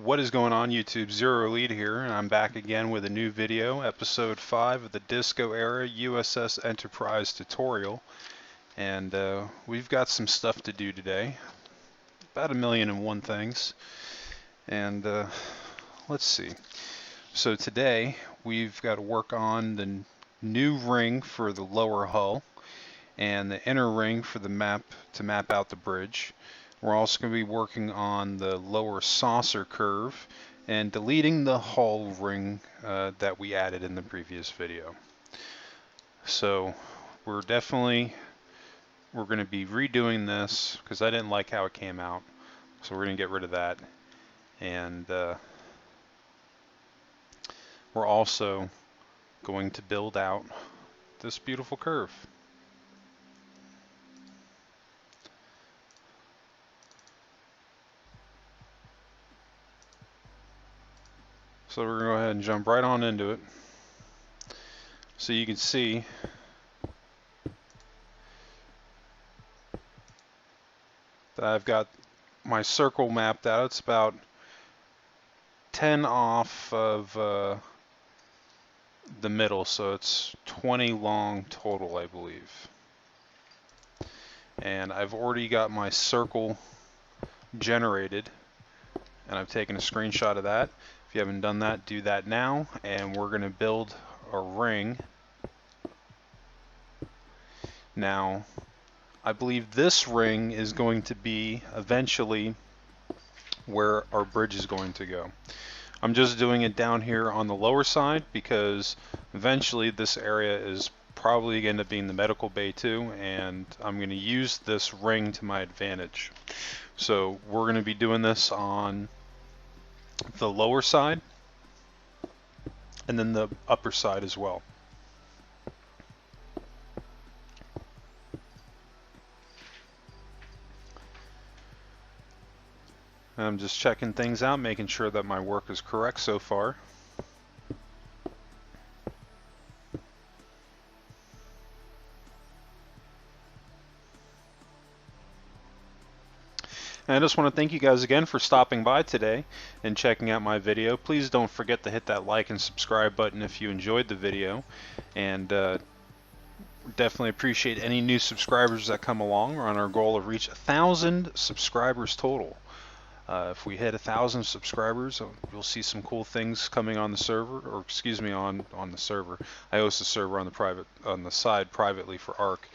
What is going on, YouTube? Zero Lead here, and I'm back again with a new video, episode 5 of the Disco Era u.s.s Enterprise tutorial. And we've got some stuff to do today, about 1,000,001 things. And let's see. So today we've got to work on the new ring for the lower hull and the inner ring for the map to map out the bridge. We're also going to be working on the lower saucer curve and deleting the hull ring that we added in the previous video. So we're going to be redoing this because I didn't like how it came out. So we're going to get rid of that. And we're also going to build out this beautiful curve. So we're going to go ahead and jump right on into it. So you can see that I've got my circle mapped out. It's about 10 off of the middle, so it's 20 long total, I believe. And I've already got my circle generated, and I've taken a screenshot of that. If you haven't done that, do that now, and we're going to build a ring. Now, I believe this ring is going to be eventually where our bridge is going to go. I'm just doing it down here on the lower side because eventually this area is probably going to be in the medical bay too, and I'm going to use this ring to my advantage. So we're going to be doing this on the lower side and then the upper side as well. I'm just checking things out, making sure that my work is correct so far. And I just want to thank you guys again for stopping by today and checking out my video. Please don't forget to hit that like and subscribe button if you enjoyed the video. And definitely appreciate any new subscribers that come along. We're on our goal of reach 1,000 subscribers total. If we hit 1,000 subscribers, you'll see some cool things coming on the server, or excuse me, on the server. I host a server on the side privately for ARC,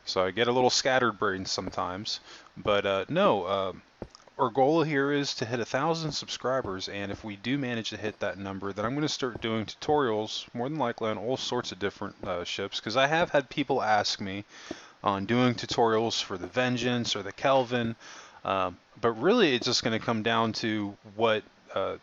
so I get a little scatterbrained sometimes. But our goal here is to hit 1,000 subscribers, and if we do manage to hit that number, then I'm going to start doing tutorials, more than likely on all sorts of different ships, because I have had people ask me on doing tutorials for the Vengeance or the Kelvin. But really, it's just going to come down to what the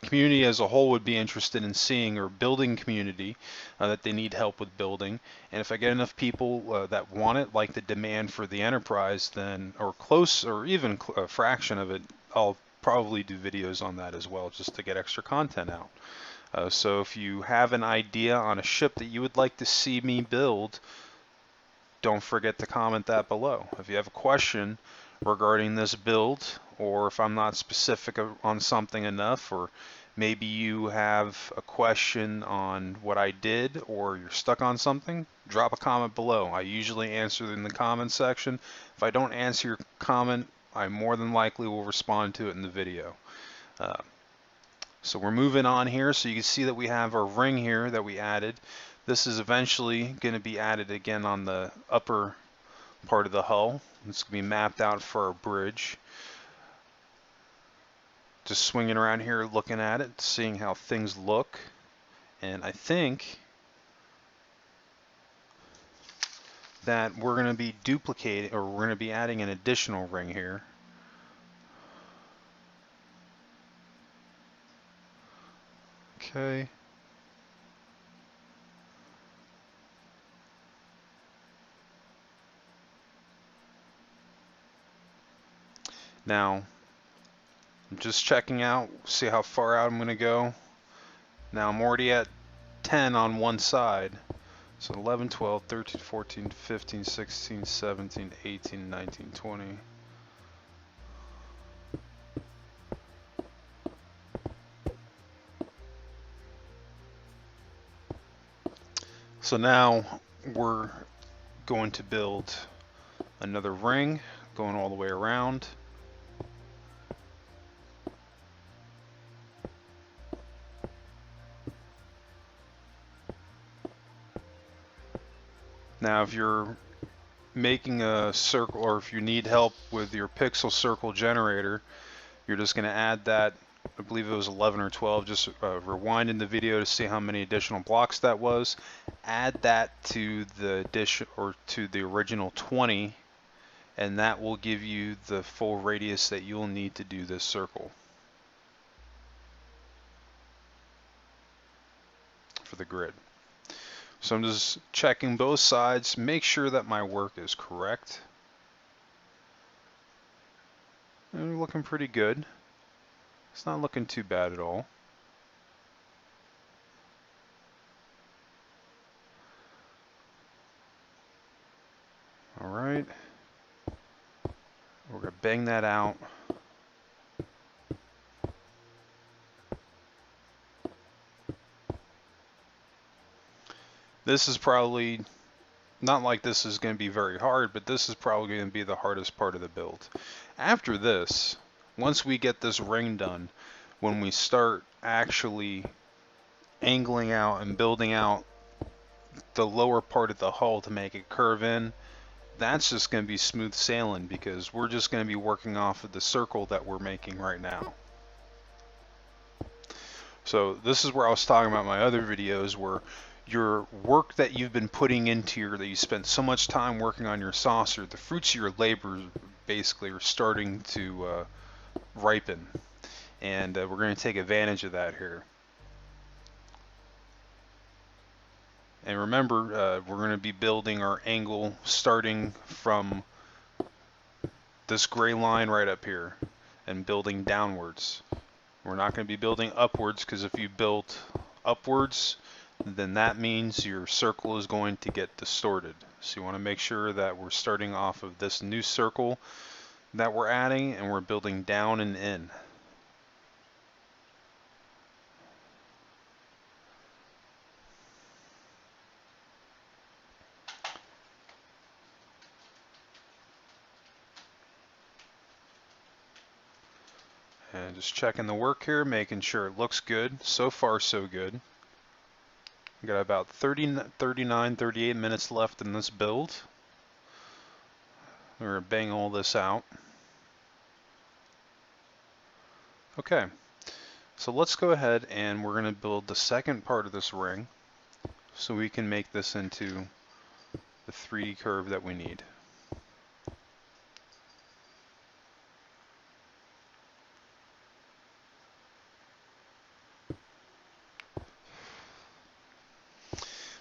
community as a whole would be interested in seeing, or building community that they need help with building. And if I get enough people that want it, like the demand for the Enterprise, then, or close, or even a fraction of it, I'll probably do videos on that as well, just to get extra content out. So if you have an idea on a ship that you would like to see me build, don't forget to comment that below. If you have a question regarding this build, or if I'm not specific on something enough, or maybe you have a question on what I did, or you're stuck on something, drop a comment below. I usually answer in the comment section. If I don't answer your comment, I more than likely will respond to it in the video. So we're moving on here, so you can see that we have our ring here that we added. This is eventually going to be added again on the upper part of the hull. It's going to be mapped out for our bridge. Just swinging around here looking at it, seeing how things look. And I think that we're going to be duplicating, or we're going to be adding an additional ring here. Okay. Now, I'm just checking out, see how far out I'm going to go. Now I'm already at 10 on one side. So 11, 12, 13, 14, 15, 16, 17, 18, 19, 20. So now we're going to build another ring going all the way around. Now if you're making a circle, or if you need help with your pixel circle generator, you're just going to add that. I believe it was 11 or 12. Just rewind in the video to see how many additional blocks that was. Add that to the to the original 20, and that will give you the full radius that you'll need to do this circle for the grid. So I'm just checking both sides, make sure that my work is correct. And we're looking pretty good. It's not looking too bad at all. All right. We're going to bang that out. This is probably, not like this is going to be very hard, but this is probably going to be the hardest part of the build. After this, once we get this ring done, when we start actually angling out and building out the lower part of the hull to make it curve in, that's just going to be smooth sailing, because we're just going to be working off of the circle that we're making right now. So this is where I was talking about my other videos, where your work that you've been putting into that you spent so much time working on your saucer, the fruits of your labor basically are starting to ripen, and we're going to take advantage of that here. And remember, we're going to be building our angle starting from this gray line right up here and building downwards. We're not going to be building upwards, because if you build upwards, then that means your circle is going to get distorted. So you want to make sure that we're starting off of this new circle that we're adding, and we're building down and in. And just checking the work here, making sure it looks good. So far, so good. We got about 39, 38 minutes left in this build. We're going to bang all this out. Okay, so let's go ahead and we're going to build the second part of this ring so we can make this into the 3D curve that we need.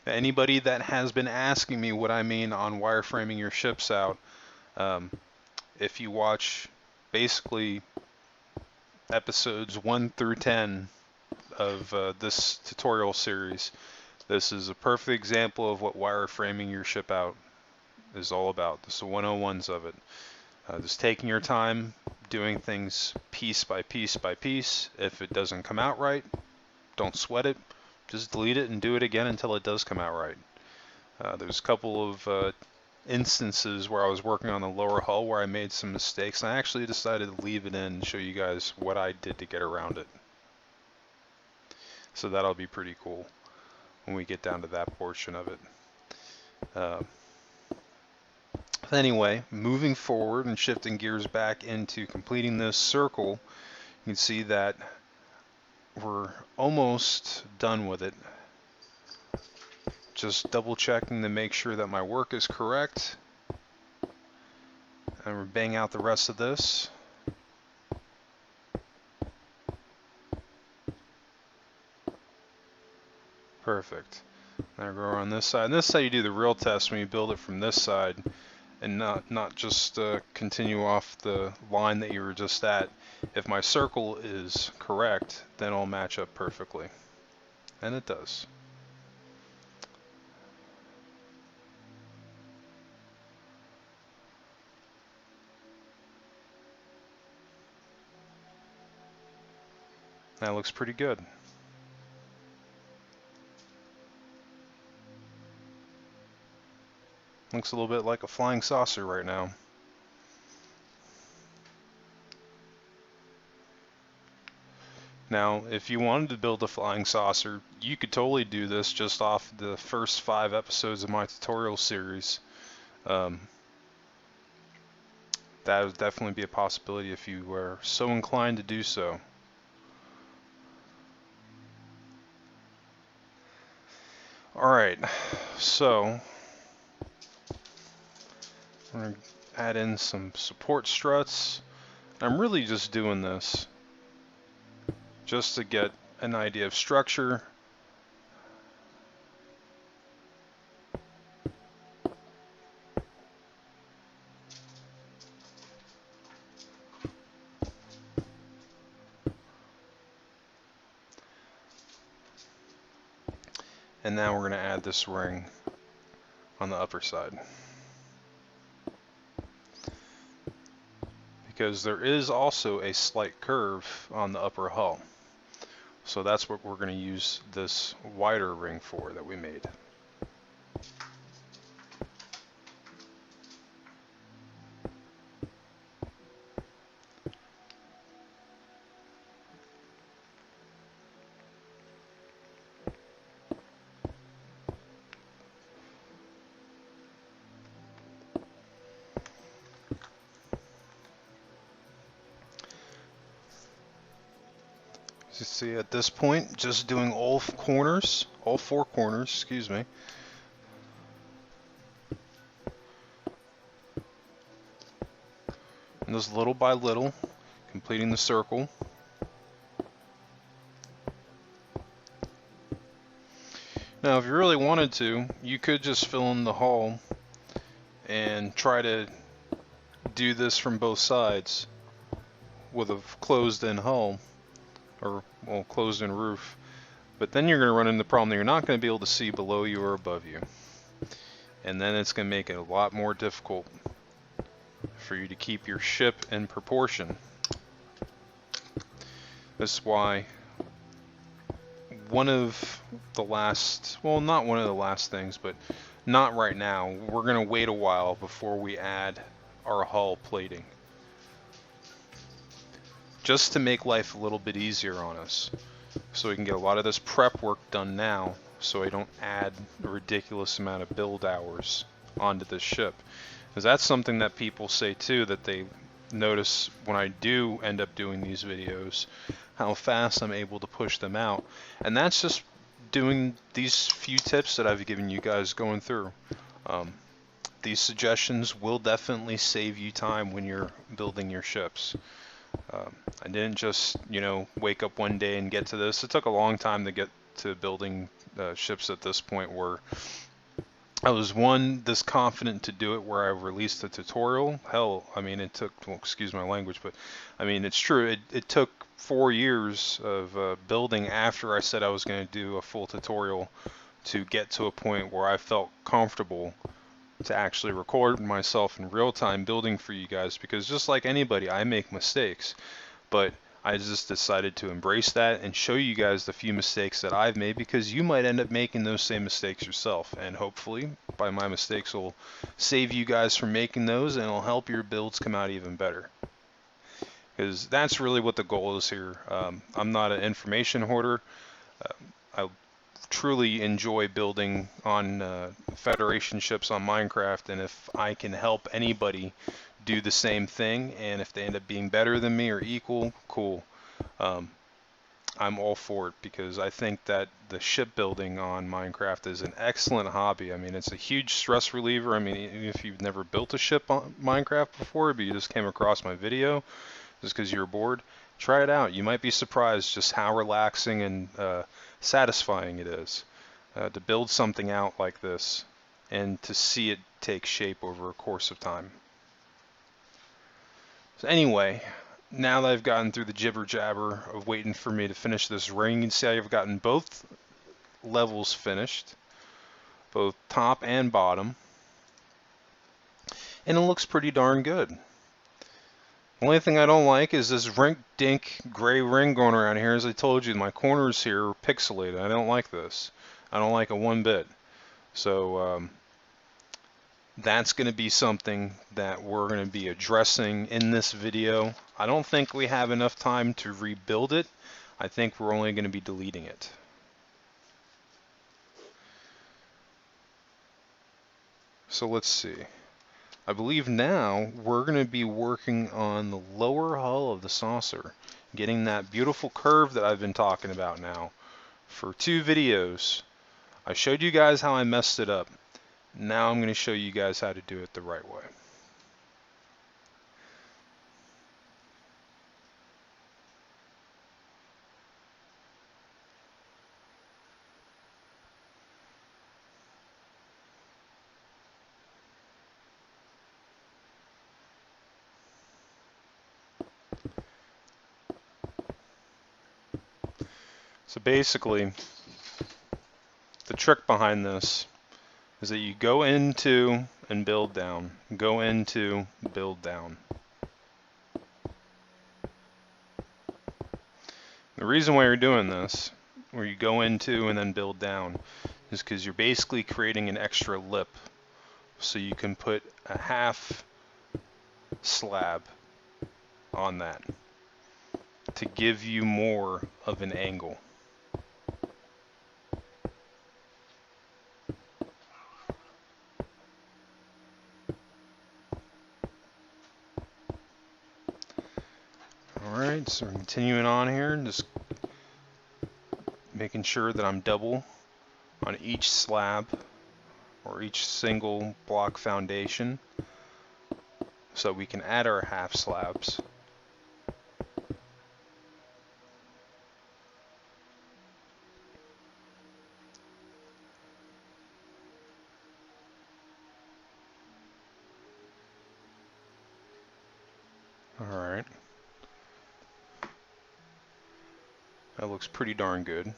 Anybody that has been asking me what I mean on wireframing your ships out, if you watch basically episodes 1 through 10 of this tutorial series, this is a perfect example of what wireframing your ship out is all about. This is the 101s of it. Just taking your time, doing things piece by piece by piece. If it doesn't come out right, don't sweat it. Just delete it and do it again until it does come out right. There's a couple of instances where I was working on the lower hull where I made some mistakes, and I actually decided to leave it in and show you guys what I did to get around it. So that'll be pretty cool when we get down to that portion of it. Anyway, moving forward and shifting gears back into completing this circle, you can see that we're almost done with it. Just double checking to make sure that my work is correct. And we're bang out the rest of this. Perfect. Now go on this side. And this is how you do the real test, when you build it from this side and not just continue off the line that you were just at. If my circle is correct, then it'll match up perfectly. And it does. That looks pretty good. Looks a little bit like a flying saucer right now. Now, if you wanted to build a flying saucer, you could totally do this just off the first 5 episodes of my tutorial series. That would definitely be a possibility if you were so inclined to do so. Alright, so we're going to add in some support struts. I'm really just doing this just to get an idea of structure. And now we're going to add this ring on the upper side, because there is also a slight curve on the upper hull. So that's what we're going to use this wider ring for that we made. As you see at this point, just doing all 4 corners, excuse me. And just little by little, completing the circle. Now, if you really wanted to, you could just fill in the hull and try to do this from both sides with a closed-in hull, or, well, closed-in roof. But then you're going to run into the problem that you're not going to be able to see below you or above you. And then it's going to make it a lot more difficult for you to keep your ship in proportion. This is why one of the last, well, not one of the last things, but not right now, we're going to wait a while before we add our hull plating, just to make life a little bit easier on us, so we can get a lot of this prep work done now, so I don't add a ridiculous amount of build hours onto this ship. Because that's something that people say too, that they notice when I do end up doing these videos, how fast I'm able to push them out. And that's just doing these few tips that I've given you guys going through. These suggestions will definitely save you time when you're building your ships. I didn't just, wake up one day and get to this. It took a long time to get to building ships at this point, where I was this confident to do it, where I released a tutorial. Hell, I mean, it took, well, excuse my language, but I mean, it's true. It took 4 years of building after I said I was going to do a full tutorial to get to a point where I felt comfortable to actually record myself in real time building for you guys, because just like anybody, I make mistakes, but I just decided to embrace that and show you guys the few mistakes that I've made, because you might end up making those same mistakes yourself, and hopefully by my mistakes will save you guys from making those, and it'll help your builds come out even better, because that's really what the goal is here. I'm not an information hoarder. I truly enjoy building on Federation ships on Minecraft, and if I can help anybody do the same thing, and if they end up being better than me or equal, cool. I'm all for it, because I think that the shipbuilding on Minecraft is an excellent hobby. I mean, it's a huge stress reliever. I mean, even if you've never built a ship on Minecraft before, but you just came across my video just because you were bored, try it out. You might be surprised just how relaxing and satisfying it is to build something out like this and to see it take shape over a course of time. So anyway, now that I've gotten through the jibber jabber of waiting for me to finish this ring, you can see I've gotten both levels finished, both top and bottom, and it looks pretty darn good. The only thing I don't like is this rink-dink gray ring going around here. As I told you, my corners here are pixelated. I don't like this. I don't like it one bit. So that's going to be something that we're going to be addressing in this video. I don't think we have enough time to rebuild it. I think we're only going to be deleting it. So let's see. I believe now we're going to be working on the lower hull of the saucer, getting that beautiful curve that I've been talking about now for 2 videos. I showed you guys how I messed it up. Now I'm going to show you guys how to do it the right way. So basically, the trick behind this is that you go into and build down, go into, build down. The reason why you're doing this, where you go into and then build down, is because you're basically creating an extra lip so you can put a half slab on that to give you more of an angle. Alright, so we're continuing on here, just making sure that I'm double on each slab or each single block foundation so we can add our half slabs. Alright, that looks pretty darn good. You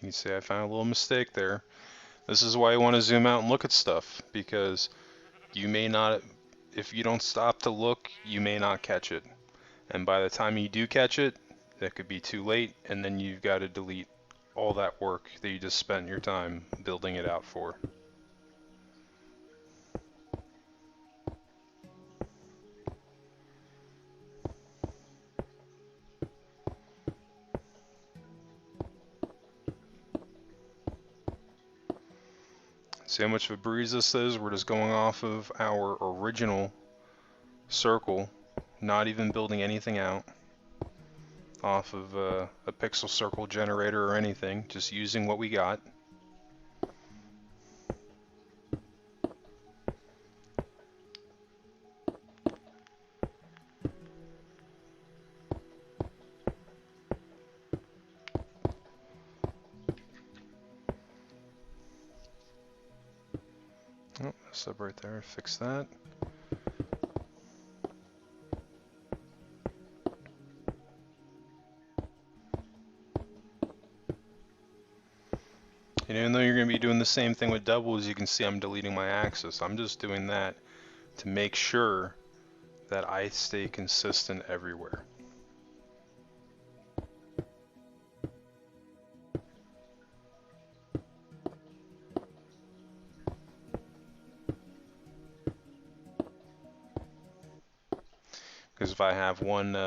can see I found a little mistake there. This is why you want to zoom out and look at stuff, because you may not, if you don't stop to look, you may not catch it. And by the time you do catch it, that could be too late, and then you've got to delete all that work that you just spent your time building it out for. See how much of a breeze this is? We're just going off of our original circle, not even building anything out, off of a pixel circle generator or anything, just using what we got. Oh, sub right there, fix that. And even though you're going to be doing the same thing with doubles, you can see I'm deleting my axis. I'm just doing that to make sure that I stay consistent everywhere. Because if I have one,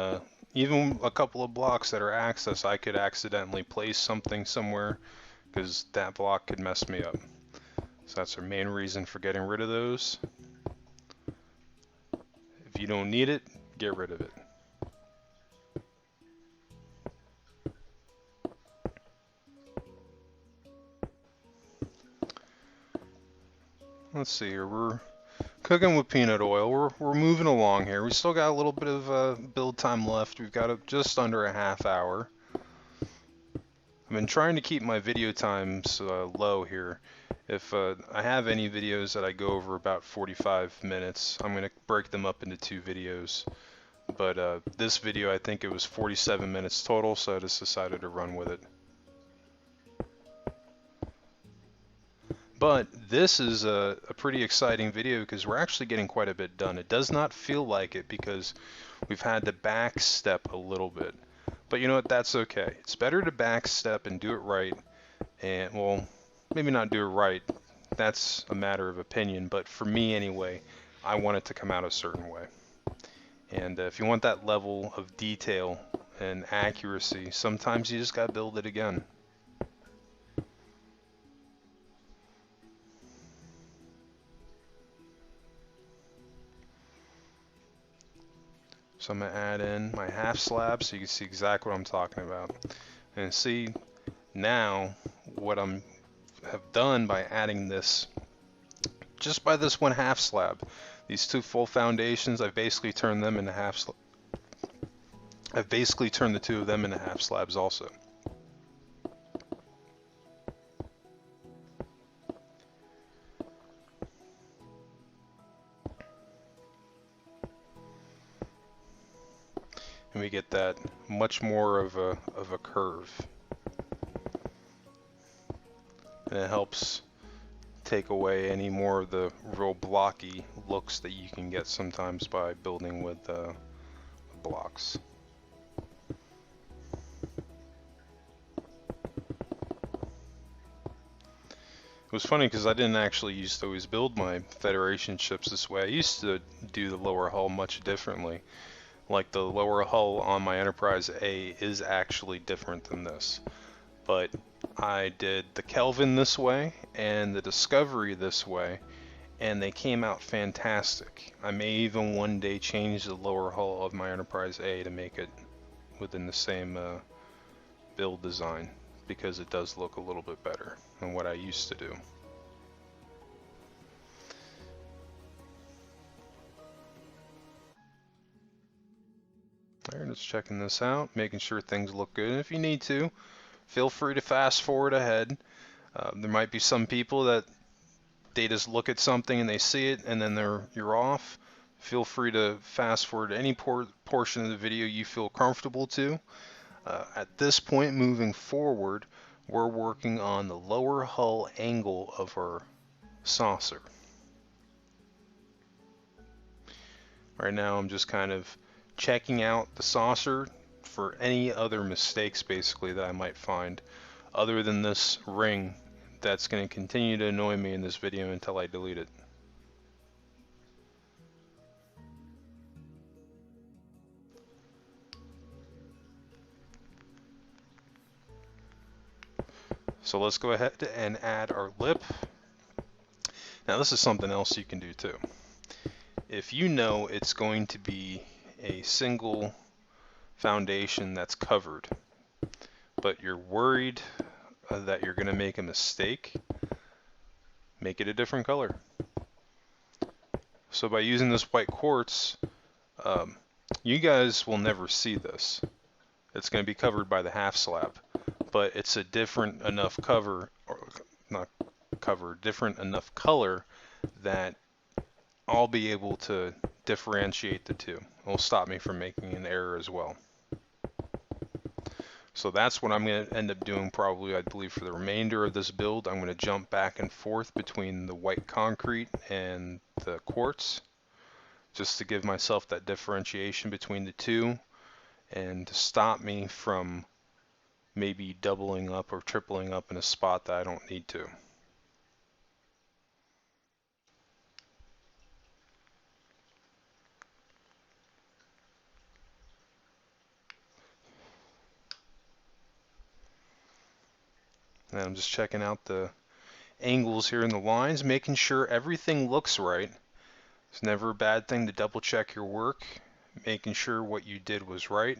even a couple of blocks that are axis, I could accidentally place something somewhere, because that block could mess me up. So that's our main reason for getting rid of those. If you don't need it, get rid of it. Let's see here, we're cooking with peanut oil. We're moving along here. We still got a little bit of build time left. We've got just under a half hour. I've been trying to keep my video times low here. If I have any videos that I go over about 45 minutes, I'm going to break them up into 2 videos. But this video, I think it was 47 minutes total, so I just decided to run with it. But this is a pretty exciting video because we're actually getting quite a bit done. It does not feel like it because we've had to back step a little bit. But you know what, that's okay. It's better to back step and do it right, and well, maybe not do it right. That's a matter of opinion, but for me anyway, I want it to come out a certain way. And if you want that level of detail and accuracy, sometimes you just gotta build it again. So I'm gonna add in my half slab so you can see exactly what I'm talking about. And see now what I'm have done by adding this, just by this one half slab. These two full foundations, I've basically turned them into half slabs. I've basically turned the two of them into half slabs also. And we get that much more of a curve. And it helps take away any more of the real blocky looks that you can get sometimes by building with blocks. It was funny because I didn't actually used to always build my Federation ships this way. I used to do the lower hull much differently. Like the lower hull on my Enterprise A is actually different than this. But I did the Kelvin this way and the Discovery this way, and they came out fantastic. I may even one day change the lower hull of my Enterprise A to make it within the same build design, because it does look a little bit better than what I used to do. Alright, just checking this out, making sure things look good. And if you need to, feel free to fast forward ahead. There might be some people that they just look at something and they see it and then you're off. Feel free to fast forward any portion of the video you feel comfortable to. At this point moving forward, we're working on the lower hull angle of our saucer. Right now I'm just kind of checking out the saucer for any other mistakes basically that I might find other than this ring that's going to continue to annoy me in this video until I delete it. So let's go ahead and add our lip. Now this is something else you can do too. If you know it's going to be a single foundation that's covered, but you're worried that you're going to make a mistake, make it a different color. So by using this white quartz, you guys will never see this. It's going to be covered by the half slab, but it's a different enough cover, or not cover, different enough color that I'll be able to differentiate the two. It'll stop me from making an error as well. So that's what I'm going to end up doing probably, I believe, for the remainder of this build. I'm going to jump back and forth between the white concrete and the quartz, just to give myself that differentiation between the two and to stop me from maybe doubling up or tripling up in a spot that I don't need to. And I'm just checking out the angles here in the lines, making sure everything looks right. It's never a bad thing to double check your work, making sure what you did was right.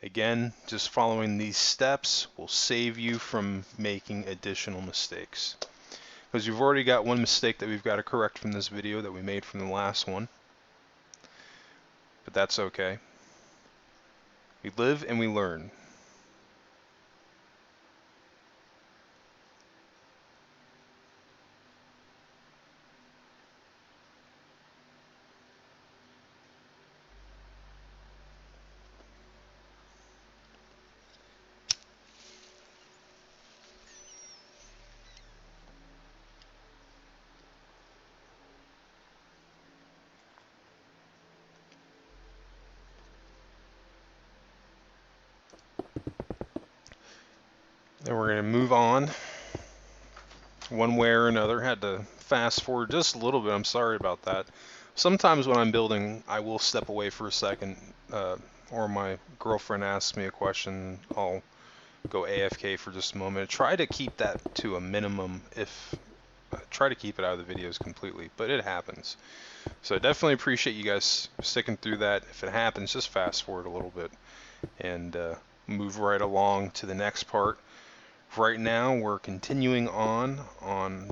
Again, just following these steps will save you from making additional mistakes. Because you've already got one mistake that we've got to correct from this video that we made from the last one. But that's okay. We live and we learn. And we're going to move on one way or another. Had to fast forward just a little bit. I'm sorry about that. Sometimes when I'm building, I will step away for a second, or my girlfriend asks me a question, I'll go AFK for just a moment. Try to keep that to a minimum. If try to keep it out of the videos completely, but it happens. So I definitely appreciate you guys sticking through that. If it happens, just fast forward a little bit and move right along to the next part. Right now we're continuing on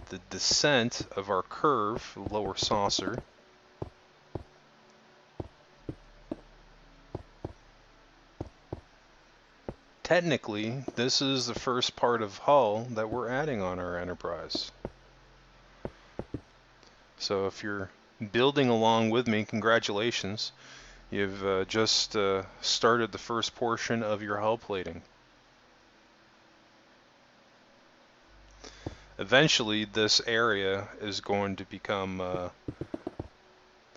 the descent of our curve, lower saucer. Technically, this is the first part of hull that we're adding on our Enterprise. So if you're building along with me, congratulations. You've just started the first portion of your hull plating. Eventually, this area is going to become the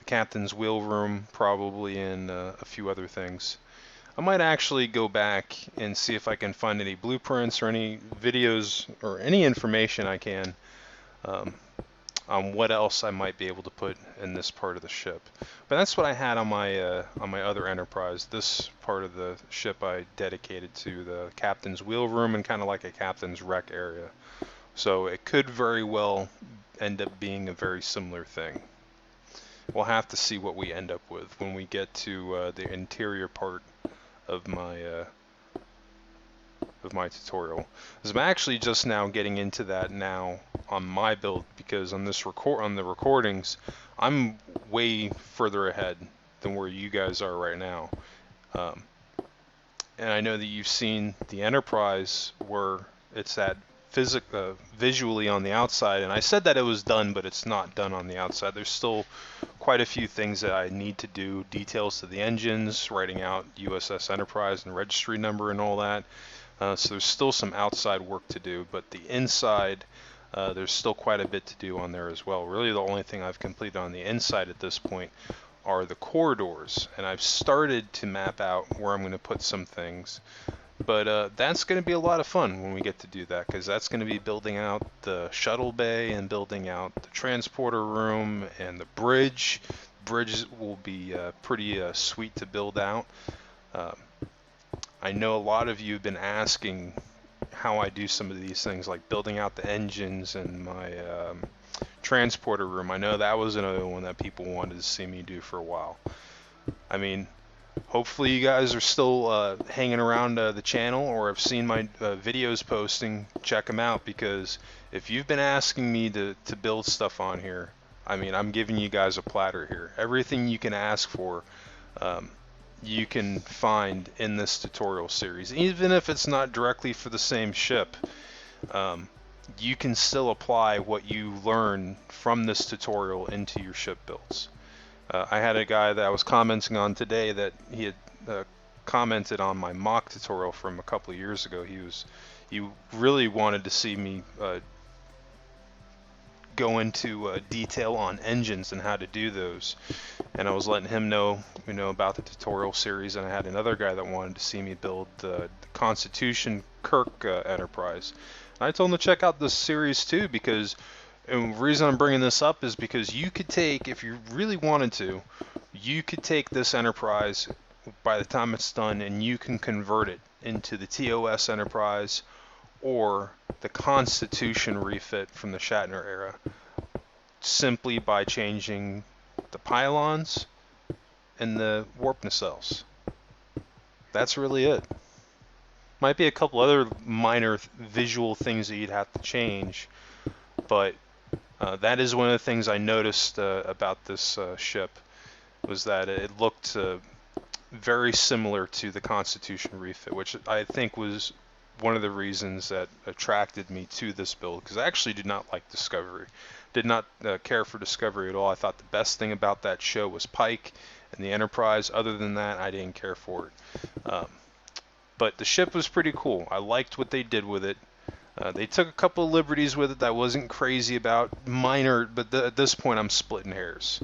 captain's wheel room, probably, and a few other things. I might actually go back and see if I can find any blueprints or any videos or any information I can on what else I might be able to put in this part of the ship. But that's what I had on my other Enterprise. This part of the ship I dedicated to the captain's wheel room and kind of like a captain's wreck area. So it could very well end up being a very similar thing. We'll have to see what we end up with when we get to the interior part of my tutorial. Because I'm actually just now getting into that now on my build, because on this on the recordings, I'm way further ahead than where you guys are right now. And I know that you've seen the Enterprise where it's at visually on the outside, and I said that it was done, but it's not done on the outside. There's still quite a few things that I need to do, details to the engines, writing out u.s.s Enterprise and registry number and all that. So there's still some outside work to do, but the inside, there's still quite a bit to do on there as well. Really the only thing I've completed on the inside at this point are the corridors, and I've started to map out where I'm going to put some things. But that's going to be a lot of fun when we get to do that, because that's going to be building out the shuttle bay and building out the transporter room and the bridge. Bridge will be pretty sweet to build out. I know a lot of you have been asking how I do some of these things, like building out the engines and my transporter room. I know that was another one that people wanted to see me do for a while. I mean, hopefully you guys are still hanging around the channel or have seen my videos posting. Check them out, because if you've been asking me to build stuff on here, I mean, I'm giving you guys a platter here. Everything you can ask for, you can find in this tutorial series. Even if it's not directly for the same ship, you can still apply what you learn from this tutorial into your ship builds. I had a guy that I was commenting on today that he had commented on my mock tutorial from a couple of years ago. He really wanted to see me go into detail on engines and how to do those, and I was letting him know, about the tutorial series. And I had another guy that wanted to see me build the Constitution Kirk Enterprise. And I told him to check out this series too, because, and the reason I'm bringing this up is because you could take, if you really wanted to, you could take this Enterprise by the time it's done and you can convert it into the TOS Enterprise or the Constitution refit from the Shatner era, simply by changing the pylons and the warp nacelles. That's really it. Might be a couple other minor visual things that you'd have to change, but that is one of the things I noticed about this ship, was that it looked very similar to the Constitution refit, which I think was one of the reasons that attracted me to this build, because I actually did not like Discovery. Did not care for Discovery at all. I thought the best thing about that show was Pike and the Enterprise. Other than that, I didn't care for it. But the ship was pretty cool. I liked what they did with it. They took a couple of liberties with it that I wasn't crazy about. Minor, but at this point I'm splitting hairs.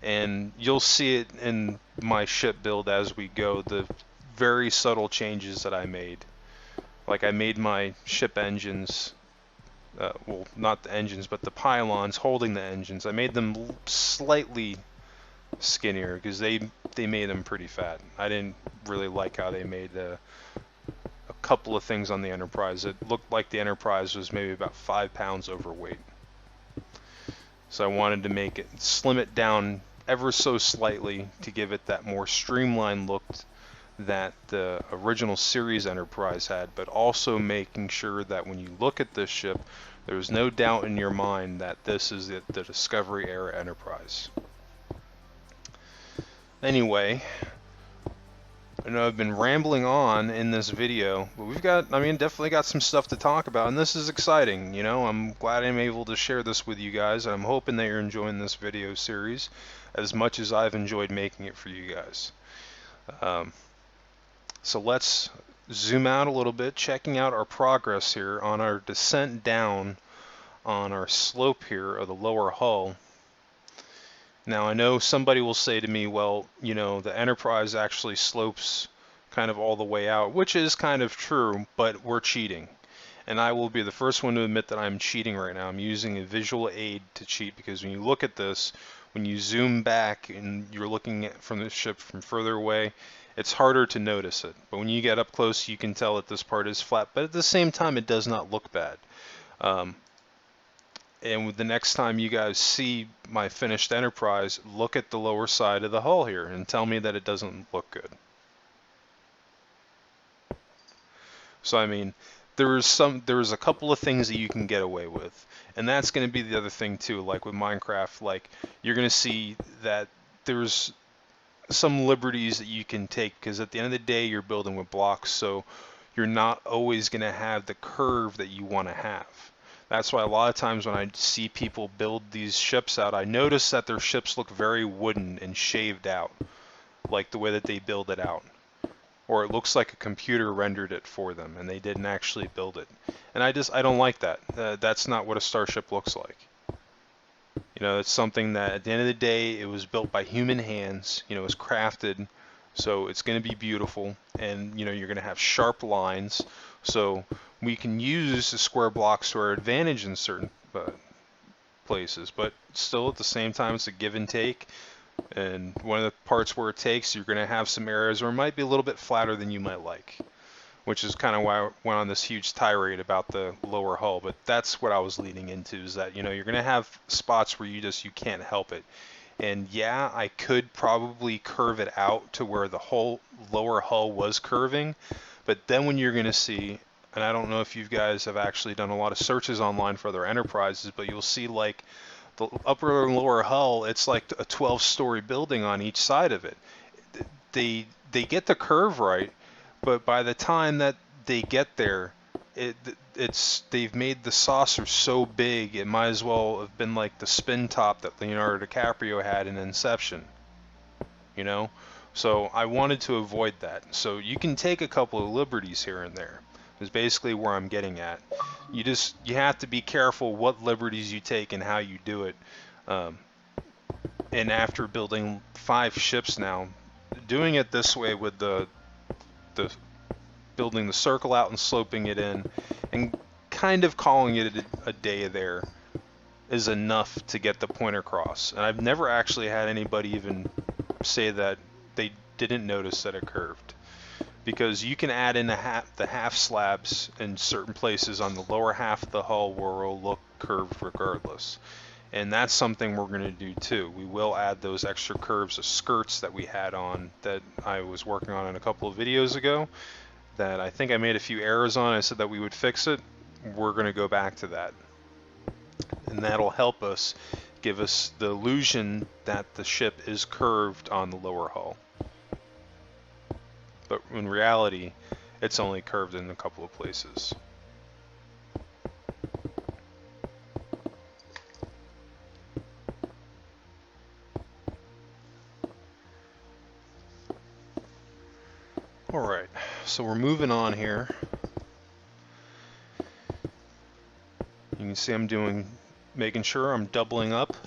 And you'll see it in my ship build as we go, the very subtle changes that I made. Like I made my ship engines, well, not the engines, but the pylons holding the engines. I made them slightly skinnier because they made them pretty fat. I didn't really like how they made a couple of things on the Enterprise. It looked like the Enterprise was maybe about 5 pounds overweight. So I wanted to make it, slim it down ever so slightly to give it that more streamlined look that the original series Enterprise had, but also making sure that when you look at this ship, there's no doubt in your mind that this is the Discovery era Enterprise. Anyway, I know I've been rambling on in this video, but we've got, definitely got some stuff to talk about, and this is exciting, you know. I'm glad I'm able to share this with you guys. I'm hoping that you're enjoying this video series as much as I've enjoyed making it for you guys. So let's zoom out a little bit, checking out our progress here on our descent down on our slope here of the lower hull. Now I know somebody will say to me, well, you know, the Enterprise actually slopes kind of all the way out, which is kind of true, but we're cheating. And I will be the first one to admit that I'm cheating right now. I'm using a visual aid to cheat, because when you look at this, when you zoom back and you're looking at from the ship from further away, it's harder to notice it. But when you get up close, you can tell that this part is flat, but at the same time, it does not look bad. And with the next time you guys see my finished Enterprise, look at the lower side of the hull here and tell me that it doesn't look good. So I mean, there's a couple of things that you can get away with, and that's going to be the other thing too. Like with Minecraft, like you're going to see that there's some liberties that you can take, because at the end of the day, you're building with blocks, so you're not always going to have the curve that you want to have. That's why a lot of times when I see people build these ships out, I notice that their ships look very wooden and shaved out, like the way that they build it out. Or it looks like a computer rendered it for them and they didn't actually build it. And I don't like that. That's not what a starship looks like. You know, it's something that at the end of the day, it was built by human hands, you know, it was crafted, so it's going to be beautiful, and you know, you're going to have sharp lines, so we can use the square blocks to our advantage in certain places, but still at the same time, it's a give and take. And one of the parts where it takes, you're going to have some areas where it might be a little bit flatter than you might like, which is kind of why I went on this huge tirade about the lower hull. But that's what I was leading into, is that, you know, you're going to have spots where you can't help it. And yeah, I could probably curve it out to where the whole lower hull was curving, but then when you're going to see, and I don't know if you guys have actually done a lot of searches online for other Enterprises, but you'll see like the upper and lower hull, it's like a 12-story building on each side of it. They get the curve right, but by the time that they get there, they've made the saucer so big it might as well have been like the spin top that Leonardo DiCaprio had in Inception. You know? So I wanted to avoid that. So you can take a couple of liberties here and there, is basically where I'm getting at. You have to be careful what liberties you take and how you do it. And after building 5 ships now, doing it this way with the building the circle out and sloping it in and kind of calling it a day there is enough to get the point across. And I've never actually had anybody even say that they didn't notice that it curved, because you can add in the half slabs in certain places on the lower half of the hull where it'll look curved regardless. And that's something we're going to do too. We will add those extra curves of skirts that we had on, that I was working on in a couple of videos ago, that I think I made a few errors on. I said that we would fix it. We're going to go back to that. And that'll help us, give us the illusion that the ship is curved on the lower hull. But in reality, it's only curved in a couple of places. Alright, so we're moving on here. You can see I'm making sure I'm doubling up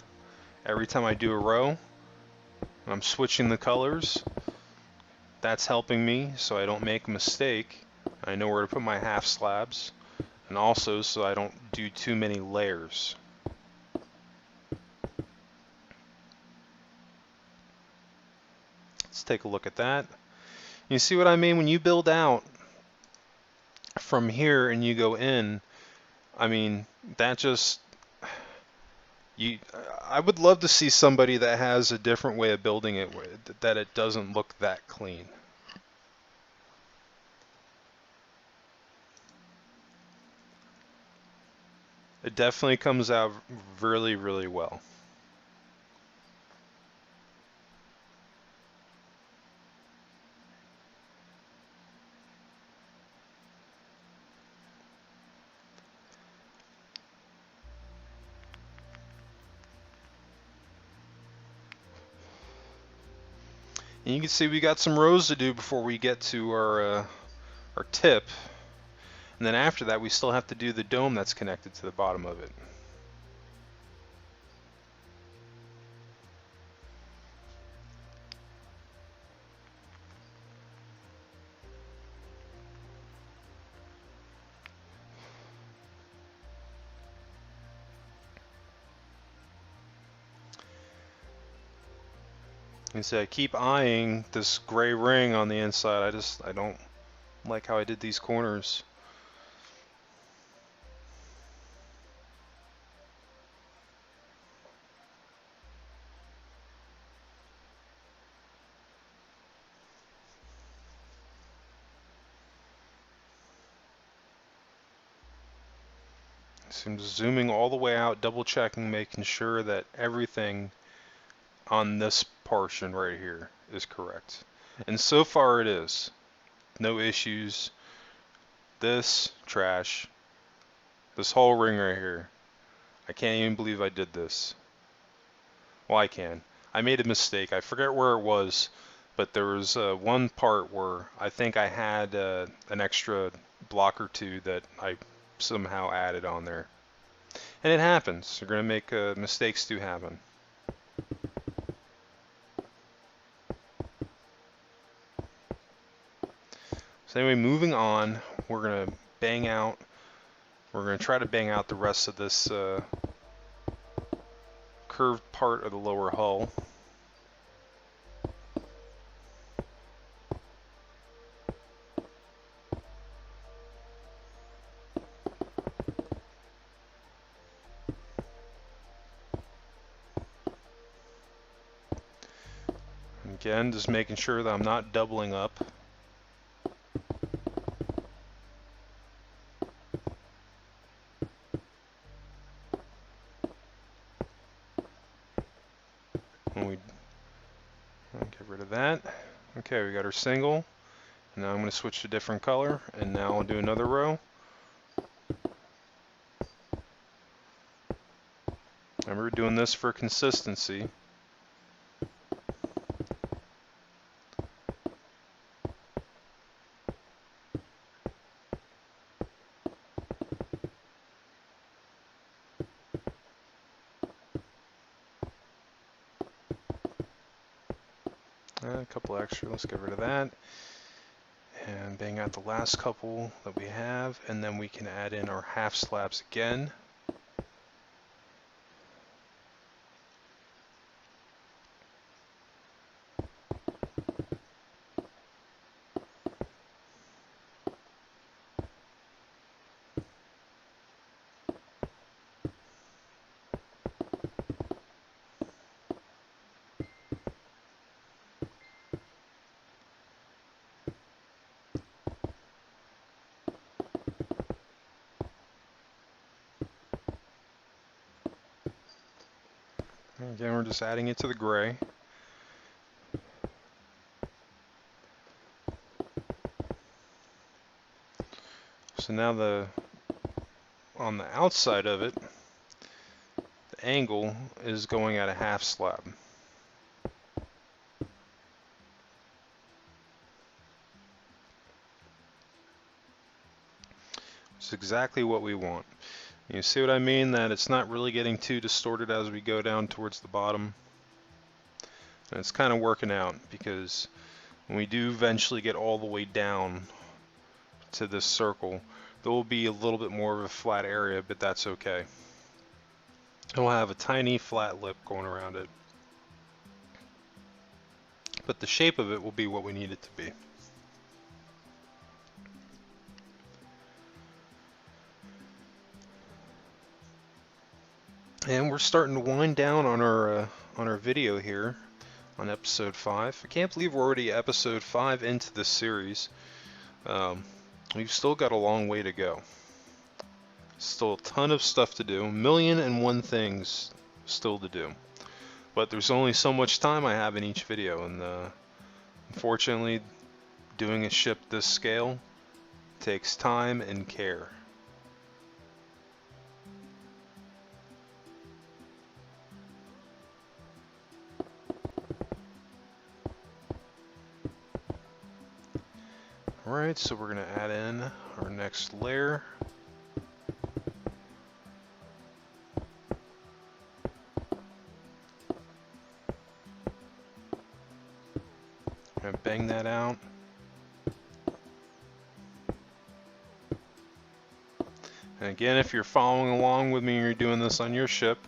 every time I do a row. I'm switching the colors. That's helping me so I don't make a mistake. I know where to put my half slabs, and also so I don't do too many layers. Let's take a look at that. You see what I mean? When you build out from here and you go in, I mean, that just, I would love to see somebody that has a different way of building it, that it doesn't look that clean. It definitely comes out really, really well. And you can see we got some rows to do before we get to our tip. And then after that, we still have to do the dome that's connected to the bottom of it. And so I keep eyeing this gray ring on the inside. I don't like how I did these corners. So I'm just zooming all the way out, double checking, making sure that everything on this portion right here is correct. And so far it is. No issues. This, trash. This whole ring right here. I can't even believe I did this. Well, I can. I made a mistake. I forget where it was, but there was one part where I think I had an extra block or two that I somehow added on there. And it happens. You're going to make mistakes do happen. So anyway, moving on, we're going to try to bang out the rest of this curved part of the lower hull. Again, just making sure that I'm not doubling up. And we get rid of that. Okay, we got our single. Now I'm going to switch to a different color, and now I'll do another row. And we're doing this for consistency. A couple extra, let's get rid of that. And bang out the last couple that we have, and then we can add in our half slabs again. Again, we're just adding it to the gray. So now on the outside of it, the angle is going at a half slab. It's exactly what we want. You see what I mean? That it's not really getting too distorted as we go down towards the bottom. And it's kind of working out, because when we do eventually get all the way down to this circle, there will be a little bit more of a flat area, but that's okay. It will have a tiny flat lip going around it. But the shape of it will be what we need it to be. And we're starting to wind down on our video here on episode 5. I can't believe we're already episode 5 into this series. We've still got a long way to go. Still a ton of stuff to do. 1,000,001 things still to do. But there's only so much time I have in each video, and unfortunately, doing a ship this scale takes time and care. Alright, so we're going to add in our next layer. And bang that out. And again, if you're following along with me and you're doing this on your ship,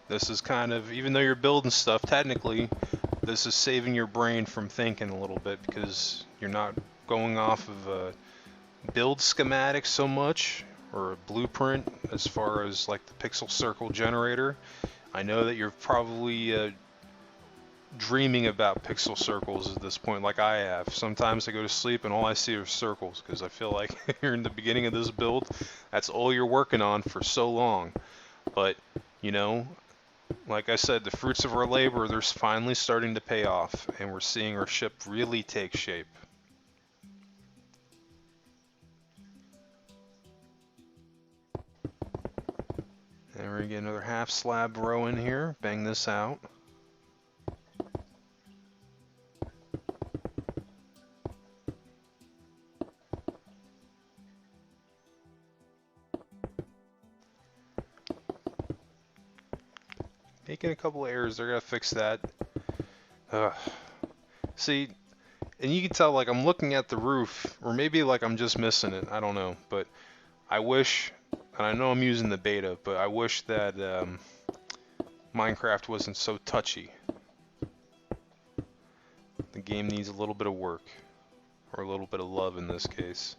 this is kind of, even though you're building stuff, technically, this is saving your brain from thinking a little bit because you're not going off of a build schematic so much, or a blueprint as far as like the pixel circle generator. I know that you're probably dreaming about pixel circles at this point, like I have. Sometimes I go to sleep and all I see are circles because I feel like you're in the beginning of this build. That's all you're working on for so long. But, you know, like I said, the fruits of our labor, they're finally starting to pay off, and we're seeing our ship really take shape. And we're going to get another half slab row in here, bang this out. Making a couple of errors, they're going to fix that. See, and you can tell like I'm looking at the roof, or maybe like I'm just missing it, I don't know, but I wish, and I know I'm using the beta, but I wish that Minecraft wasn't so touchy. The game needs a little bit of work, or a little bit of love in this case.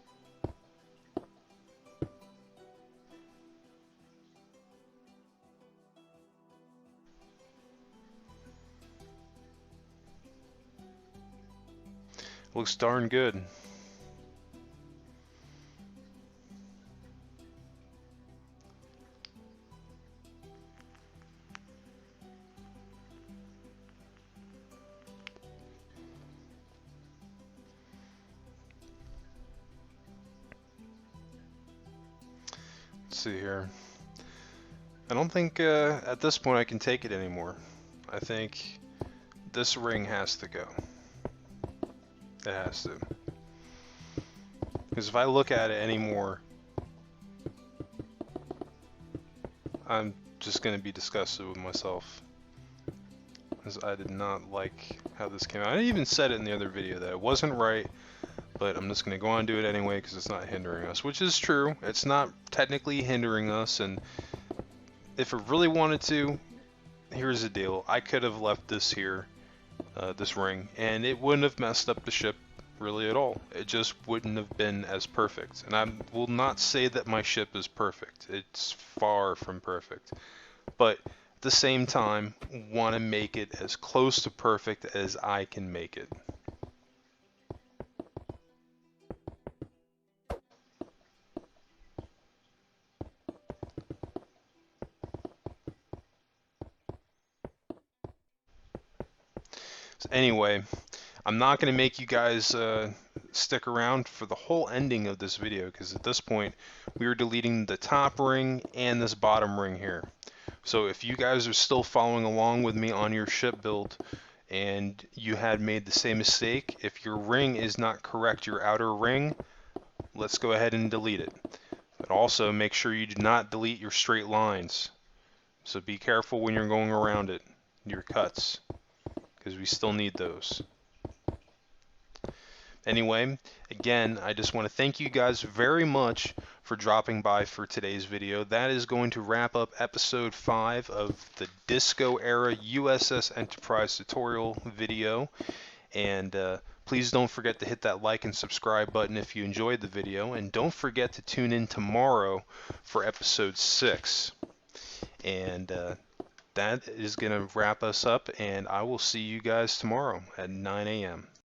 Looks darn good. Let's see here. I don't think at this point I can take it anymore. I think this ring has to go. It has to. Because if I look at it anymore, I'm just going to be disgusted with myself. Because I did not like how this came out. I even said it in the other video that it wasn't right, but I'm just going to go on and do it anyway because it's not hindering us. Which is true. It's not technically hindering us, and if I really wanted to, here's the deal. I could have left this here, this ring, and it wouldn't have messed up the ship really at all. It just wouldn't have been as perfect. And I will not say that my ship is perfect. It's far from perfect. But at the same time, want to make it as close to perfect as I can make it. So anyway, I'm not going to make you guys stick around for the whole ending of this video, because at this point we are deleting the top ring and this bottom ring here. So if you guys are still following along with me on your ship build and you had made the same mistake, if your ring is not correct, your outer ring, let's go ahead and delete it. But also make sure you do not delete your straight lines. So be careful when you're going around it, your cuts, because we still need those. Anyway, again, I just want to thank you guys very much for dropping by for today's video. That is going to wrap up episode 5 of the Disco Era USS Enterprise tutorial video. And please don't forget to hit that like and subscribe button if you enjoyed the video. And don't forget to tune in tomorrow for episode 6. And that is going to wrap us up, and I will see you guys tomorrow at 9 a.m.